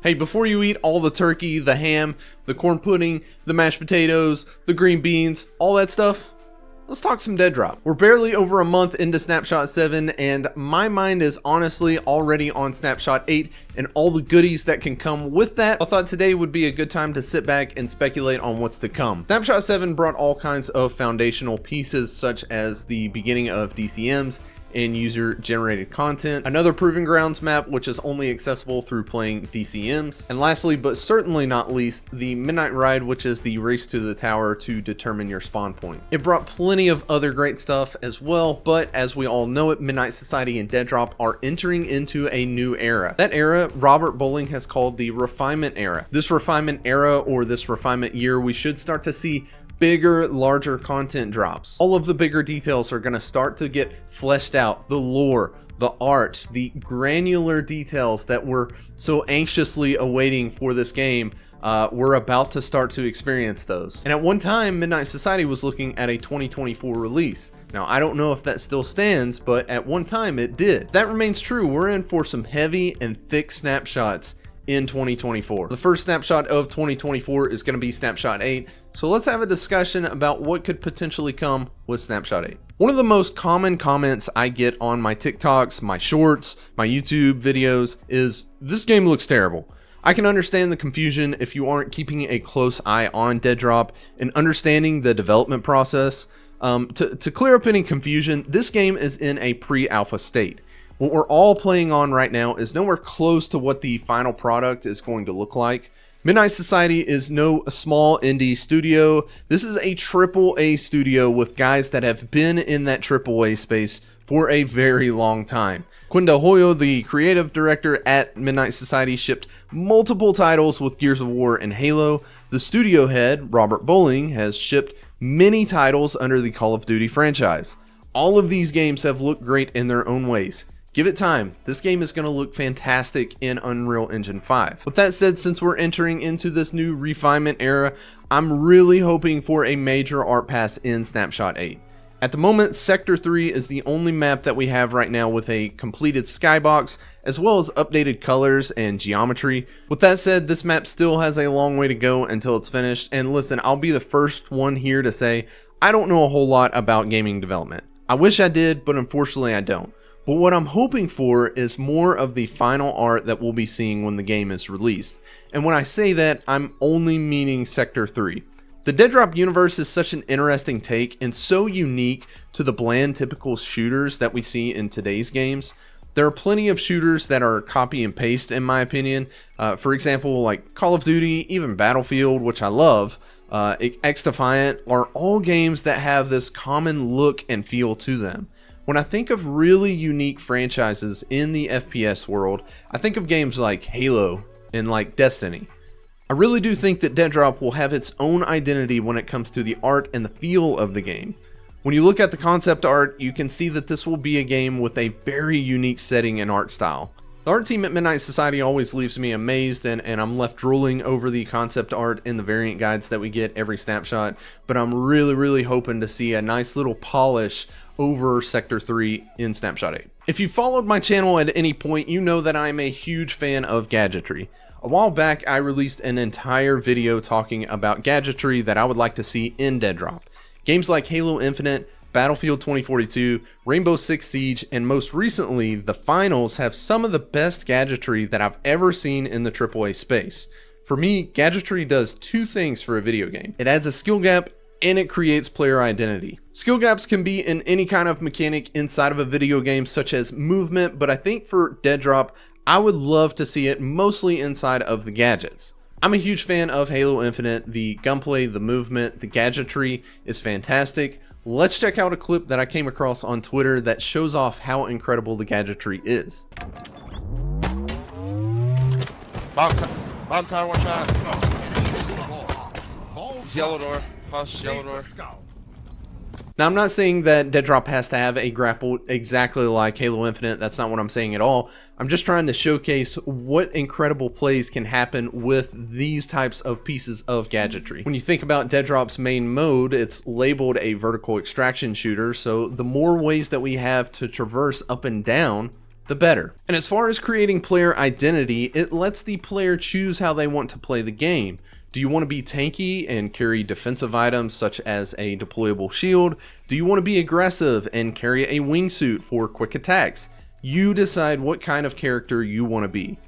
Hey, before you eat all the turkey, the ham, the corn pudding, the mashed potatoes, the green beans, all that stuff, let's talk some DEADROP. We're barely over a month into Snapshot 7, and my mind is honestly already on Snapshot 8 and all the goodies that can come with that. I thought today would be a good time to sit back and speculate on what's to come. Snapshot 7 brought all kinds of foundational pieces, such as the beginning of DCMs and user-generated content, another Proving Grounds map which is only accessible through playing DCMs, and lastly but certainly not least, the Midnight Ride, which is the race to the tower to determine your spawn point. It brought plenty of other great stuff as well, but as we all know it, Midnight Society and DEADROP are entering into a new era. That era, Robert Bowling has called the refinement era. This refinement era, or this refinement year, we should start to see bigger, larger content drops. All of the bigger details are going to start to get fleshed out. The lore, the art, the granular details that we're so anxiously awaiting for this game, we're about to start to experience those. And at one time, Midnight Society was looking at a 2024 release. Now, I don't know if that still stands, but at one time it did. That remains true. We're in for some heavy and thick snapshots in 2024. The first snapshot of 2024 is going to be Snapshot 8. So let's have a discussion about what could potentially come with Snapshot 8. One of the most common comments I get on my TikToks, my shorts, my YouTube videos is, "This game looks terrible." I can understand the confusion if you aren't keeping a close eye on DEADROP and understanding the development process. To clear up any confusion, this game is in a pre-alpha state. What we're all playing on right now is nowhere close to what the final product is going to look like. Midnight Society is no small indie studio. This is a AAA studio with guys that have been in that AAA space for a very long time. Quinda Hoyo, the creative director at Midnight Society, shipped multiple titles with Gears of War and Halo. The studio head, Robert Bowling, has shipped many titles under the Call of Duty franchise. All of these games have looked great in their own ways. Give it time. This game is going to look fantastic in Unreal Engine 5. With that said, since we're entering into this new refinement era, I'm really hoping for a major art pass in Snapshot 8. At the moment, Sector 3 is the only map that we have right now with a completed skybox, as well as updated colors and geometry. With that said, this map still has a long way to go until it's finished, and listen, I'll be the first one here to say, I don't know a whole lot about gaming development. I wish I did, but unfortunately I don't. But what I'm hoping for is more of the final art that we'll be seeing when the game is released. And when I say that, I'm only meaning Sector 3. The DEADROP universe is such an interesting take and so unique to the bland typical shooters that we see in today's games. There are plenty of shooters that are copy and paste in my opinion. For example, like Call of Duty, even Battlefield, which I love, X-Defiant, are all games that have this common look and feel to them. When I think of really unique franchises in the FPS world, I think of games like Halo and like Destiny. I really do think that DEADROP will have its own identity when it comes to the art and the feel of the game. When you look at the concept art, you can see that this will be a game with a very unique setting and art style. The art team at Midnight Society always leaves me amazed, and I'm left drooling over the concept art and the variant guides that we get every snapshot, but I'm really hoping to see a nice little polish over Sector 3 in Snapshot 8. If you followed my channel at any point, you know that I'm a huge fan of gadgetry. A while back, I released an entire video talking about gadgetry that I would like to see in DEADROP. Games like Halo Infinite, Battlefield 2042, Rainbow Six Siege, and most recently, the finals have some of the best gadgetry that I've ever seen in the AAA space. For me, gadgetry does two things for a video game. It adds a skill gap and it creates player identity. Skill gaps can be in any kind of mechanic inside of a video game, such as movement, but I think for DEADROP, I would love to see it mostly inside of the gadgets. I'm a huge fan of Halo Infinite. The gunplay, the movement, the gadgetry is fantastic. Let's check out a clip that I came across on Twitter that shows off how incredible the gadgetry is. Bomb tower, one shot. Yellow door. Yellow door. Now, I'm not saying that DEADROP has to have a grapple exactly like Halo Infinite. That's not what I'm saying at all. I'm just trying to showcase what incredible plays can happen with these types of pieces of gadgetry. When you think about DEADROP's main mode, it's labeled a vertical extraction shooter, so the more ways that we have to traverse up and down, the better. And as far as creating player identity, it lets the player choose how they want to play the game. Do you want to be tanky and carry defensive items such as a deployable shield? Do you want to be aggressive and carry a wingsuit for quick attacks? You decide what kind of character you want to be.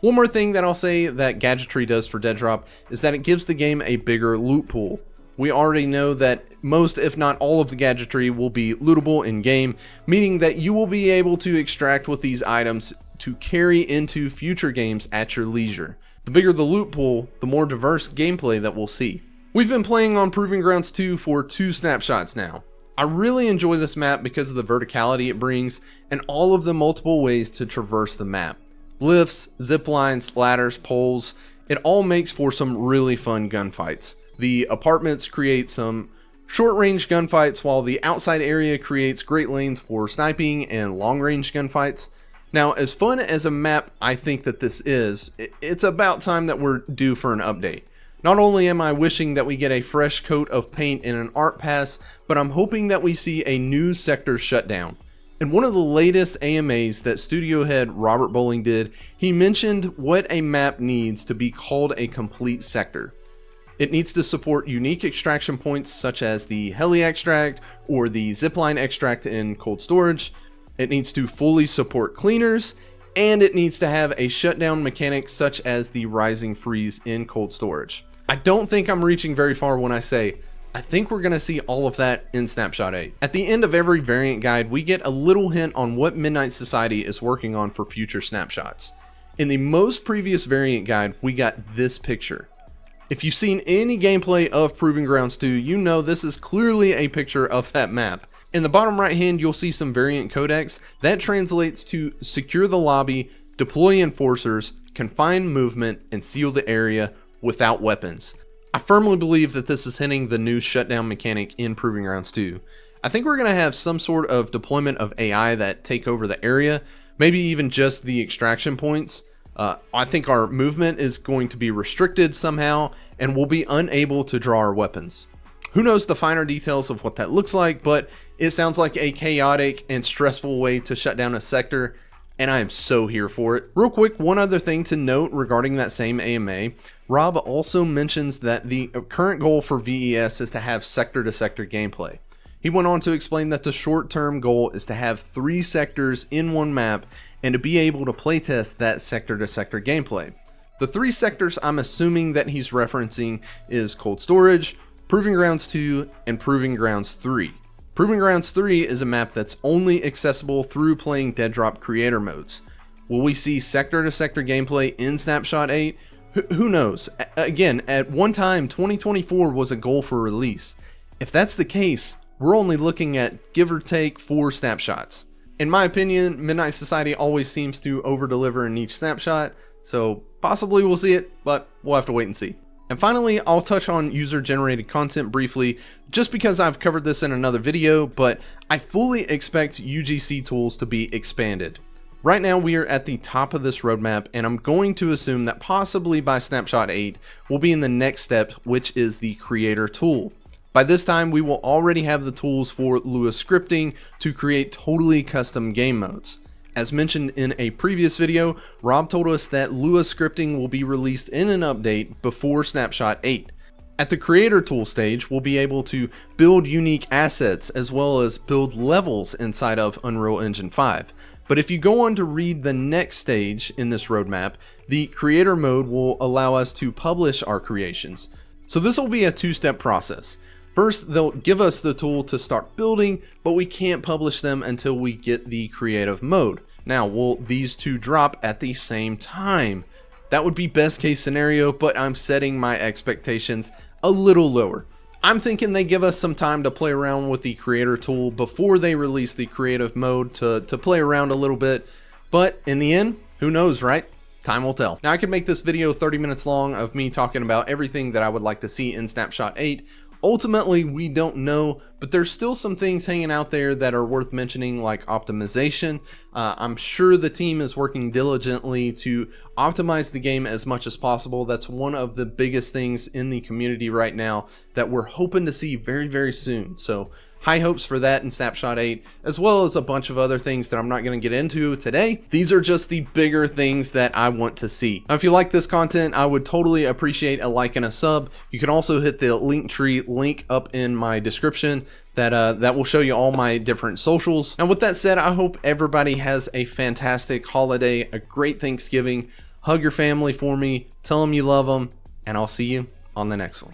One more thing that I'll say that gadgetry does for DEADROP is that it gives the game a bigger loot pool. We already know that most, if not all, of the gadgetry will be lootable in game, meaning that you will be able to extract with these items to carry into future games at your leisure. The bigger the loot pool, the more diverse gameplay that we'll see. We've been playing on Proving Grounds 2 for 2 snapshots now. I really enjoy this map because of the verticality it brings and all of the multiple ways to traverse the map. Lifts, zip lines, ladders, poles, it all makes for some really fun gunfights. The apartments create some short-range gunfights while the outside area creates great lanes for sniping and long-range gunfights. Now, as fun as a map I think that this is, it's about time that we're due for an update. Not only am I wishing that we get a fresh coat of paint and an art pass, but I'm hoping that we see a new sector shutdown. In one of the latest AMAs that studio head Robert Bowling did, he mentioned what a map needs to be called a complete sector. It needs to support unique extraction points such as the heli extract or the zipline extract in cold storage. It needs to fully support cleaners, and it needs to have a shutdown mechanic such as the rising freeze in cold storage. I don't think I'm reaching very far when I say I think we're going to see all of that in Snapshot 8. At the end of every variant guide, we get a little hint on what Midnight Society is working on for future snapshots. In the most previous variant guide, we got this picture. If you've seen any gameplay of Proving Grounds 2, you know this is clearly a picture of that map. In the bottom right hand, you'll see some variant codex. That translates to secure the lobby, deploy enforcers, confine movement, and seal the area without weapons. I firmly believe that this is hinting the new shutdown mechanic in Proving Grounds 2. I think we're going to have some sort of deployment of AI that take over the area, maybe even just the extraction points. I think our movement is going to be restricted somehow, and we'll be unable to draw our weapons. Who knows the finer details of what that looks like, but it sounds like a chaotic and stressful way to shut down a sector, and I am so here for it. Real quick, one other thing to note regarding that same AMA, Rob also mentions that the current goal for VES is to have sector-to-sector gameplay. He went on to explain that the short-term goal is to have 3 sectors in one map and to be able to playtest that sector-to-sector gameplay. The 3 sectors I'm assuming that he's referencing is Cold Storage, Proving Grounds 2, and Proving Grounds 3. Proving Grounds 3 is a map that's only accessible through playing DEADROP creator modes. Will we see sector-to-sector gameplay in Snapshot 8? Who knows? Again, at one time, 2024 was a goal for release. If that's the case, we're only looking at give or take 4 snapshots. In my opinion, Midnight Society always seems to over-deliver in each snapshot, so possibly we'll see it, but we'll have to wait and see. And finally, I'll touch on user-generated content briefly, just because I've covered this in another video, but I fully expect UGC tools to be expanded. Right now, we are at the top of this roadmap, and I'm going to assume that possibly by Snapshot 8, we'll be in the next step, which is the creator tool. By this time, we will already have the tools for Lua scripting to create totally custom game modes. As mentioned in a previous video, Rob told us that Lua scripting will be released in an update before Snapshot 8. At the creator tool stage, we'll be able to build unique assets as well as build levels inside of Unreal Engine 5. But if you go on to read the next stage in this roadmap, the creator mode will allow us to publish our creations. So this will be a 2-step process. First, they'll give us the tool to start building, but we can't publish them until we get the creative mode. Now, will these two drop at the same time? That would be best case scenario, but I'm setting my expectations a little lower. I'm thinking they give us some time to play around with the creator tool before they release the creative mode to play around a little bit. But in the end, who knows, right? Time will tell. Now, I could make this video 30 minutes long of me talking about everything that I would like to see in Snapshot 8. Ultimately, we don't know, but there's still some things hanging out there that are worth mentioning, like optimization. I'm sure the team is working diligently to optimize the game as much as possible. That's one of the biggest things in the community right now that we're hoping to see very, very soon. So high hopes for that in Snapshot 8, as well as a bunch of other things that I'm not going to get into today. These are just the bigger things that I want to see. Now, if you like this content, I would totally appreciate a like and a sub. You can also hit the Linktree link up in my description that will show you all my different socials. Now, with that said, I hope everybody has a fantastic holiday, a great Thanksgiving. Hug your family for me, tell them you love them, and I'll see you on the next one.